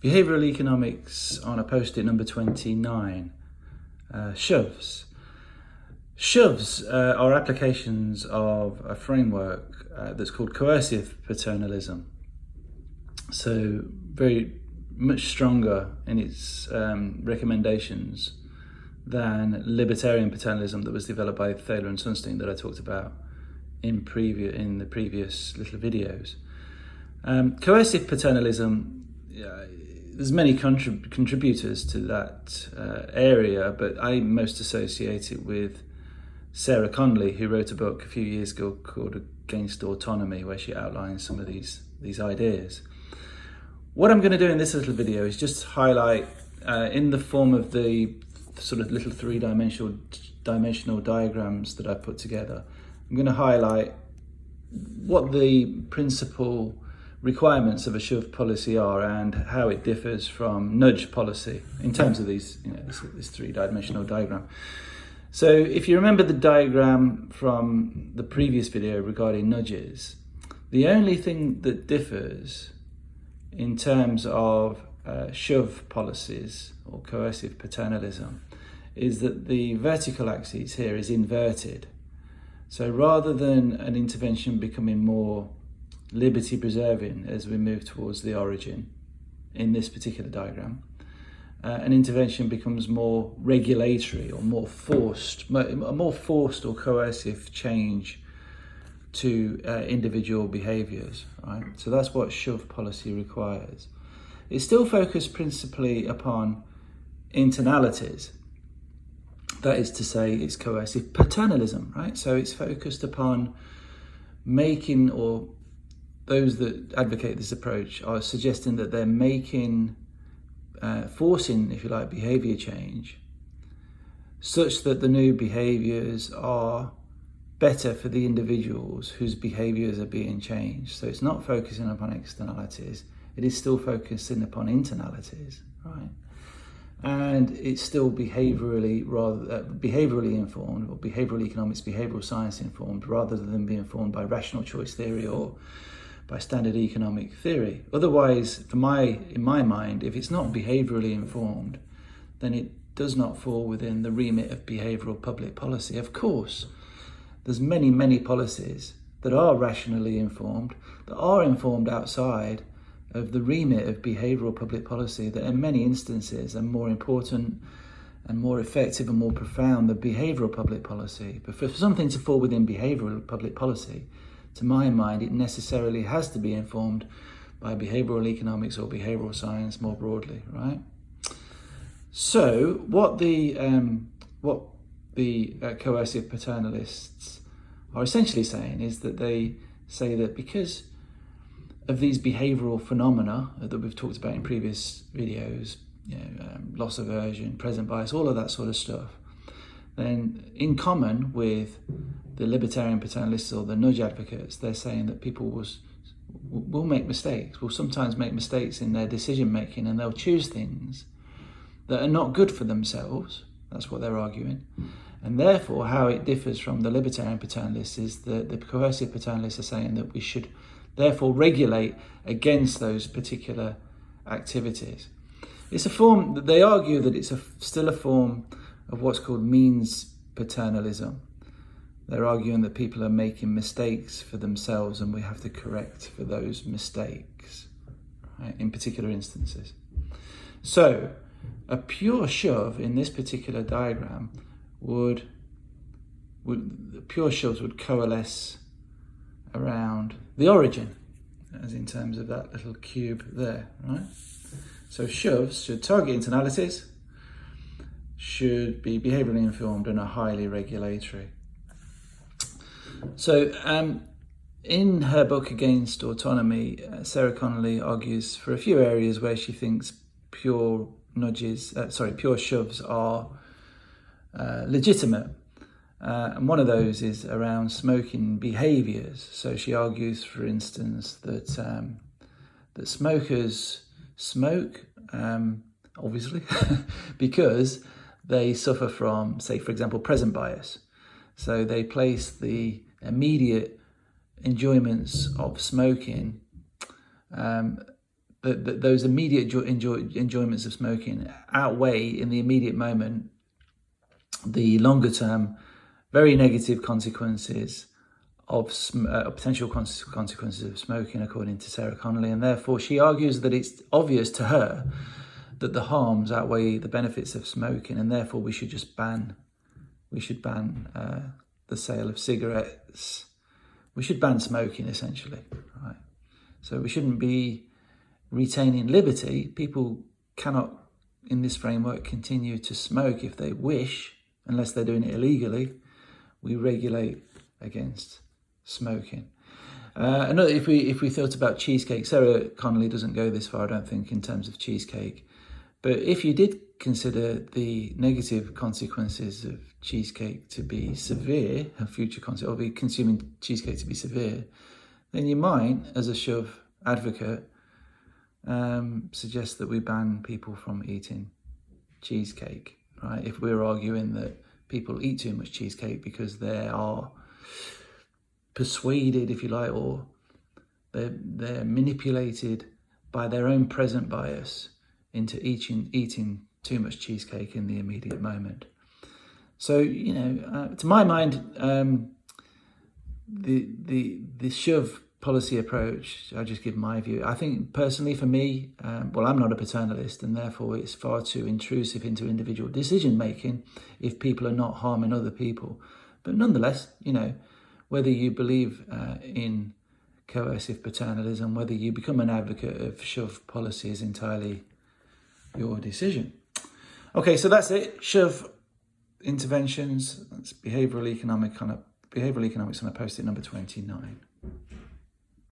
Behavioural economics on a post-it number 29. Shoves. Shoves are applications of a framework that's called coercive paternalism. So very much stronger in its recommendations than libertarian paternalism that was developed by Thaler and Sunstein that I talked about in the previous little videos. Coercive paternalism, there's many contributors to that area, but I most associate it with Sarah Connolly, who wrote a book a few years ago called Against Autonomy, where she outlines some of these ideas. What I'm going to do in this little video is just highlight, in the form of the sort of little three-dimensional diagrams that I put together, I'm going to highlight what the principal requirements of a shove policy are and how it differs from nudge policy in terms of these, this three-dimensional diagram. So if you remember the diagram from the previous video regarding nudges, the only thing that differs in terms of shove policies or coercive paternalism is that the vertical axis here is inverted. So rather than an intervention becoming more liberty preserving as we move towards the origin in this particular diagram, an intervention becomes more regulatory or more forced, a more forced or coercive change to individual behaviours, right? So that's what shove policy requires. It's still focused principally upon internalities. That is to say, it's coercive paternalism, right? So it's focused upon making, or those that advocate this approach are suggesting that they're making, forcing, if you like, behaviour change such that the new behaviours are better for the individuals whose behaviours are being changed. So it's not focusing upon externalities, it is still focusing upon internalities, right? And it's still behaviourally informed, or behavioural economics, behavioural science informed, rather than being informed by rational choice theory or by standard economic theory. Otherwise, in my mind, if it's not behaviourally informed, then it does not fall within the remit of behavioural public policy. Of course, there's many policies that are rationally informed, that are informed outside of the remit of behavioural public policy, that in many instances are more important and more effective and more profound than behavioural public policy. But for something to fall within behavioural public policy, to my mind, it necessarily has to be informed by behavioural economics or behavioural science more broadly, right? So what the coercive paternalists are essentially saying is that they say that because of these behavioural phenomena that we've talked about in previous videos, loss aversion, present bias, all of that sort of stuff, then in common with the libertarian paternalists or the nudge advocates, they're saying that people will make mistakes, will sometimes make mistakes in their decision making, and they'll choose things that are not good for themselves. That's what they're arguing. And therefore, how it differs from the libertarian paternalists is that the coercive paternalists are saying that we should therefore regulate against those particular activities. It's a form that they argue that it's still a form of what's called means paternalism. They're arguing that people are making mistakes for themselves and we have to correct for those mistakes, right, in particular instances. So a pure shove in this particular diagram pure shoves would coalesce around the origin, as in terms of that little cube there, right? So shoves should target internalities, should be behaviourally informed, and are highly regulatory. So in her book Against Autonomy, Sarah Connolly argues for a few areas where she thinks pure shoves are legitimate. And one of those is around smoking behaviours. So she argues, for instance, that that smokers smoke, obviously, because they suffer from, say, for example, present bias. So they place the immediate enjoyments of smoking those immediate enjoyments of smoking outweigh in the immediate moment the longer term, very negative consequences of potential consequences of smoking, according to Sarah Connolly. And therefore, she argues that it's obvious to her that the harms outweigh the benefits of smoking, and therefore we should just ban the sale of cigarettes. We should ban smoking, essentially, right? So we shouldn't be retaining liberty. People cannot, in this framework, continue to smoke if they wish, unless they're doing it illegally. We regulate against smoking. Another, if we thought about cheesecake, Sarah Connolly doesn't go this far, I don't think, in terms of cheesecake. But if you did consider the negative consequences of cheesecake to be severe, of future consequences, or be consuming cheesecake to be severe, then you might, as a shove advocate, suggest that we ban people from eating cheesecake, right? If we're arguing that people eat too much cheesecake because they are persuaded, if you like, or they're manipulated by their own present bias into eating too much cheesecake in the immediate moment. So, to my mind, the shove policy approach, I'll just give my view. I think personally for me, I'm not a paternalist, and therefore it's far too intrusive into individual decision making if people are not harming other people. But nonetheless, whether you believe in coercive paternalism, whether you become an advocate of shove policy is entirely your decision. Okay, so that's it. Shove interventions. That's behavioural economics on a post-it number 29.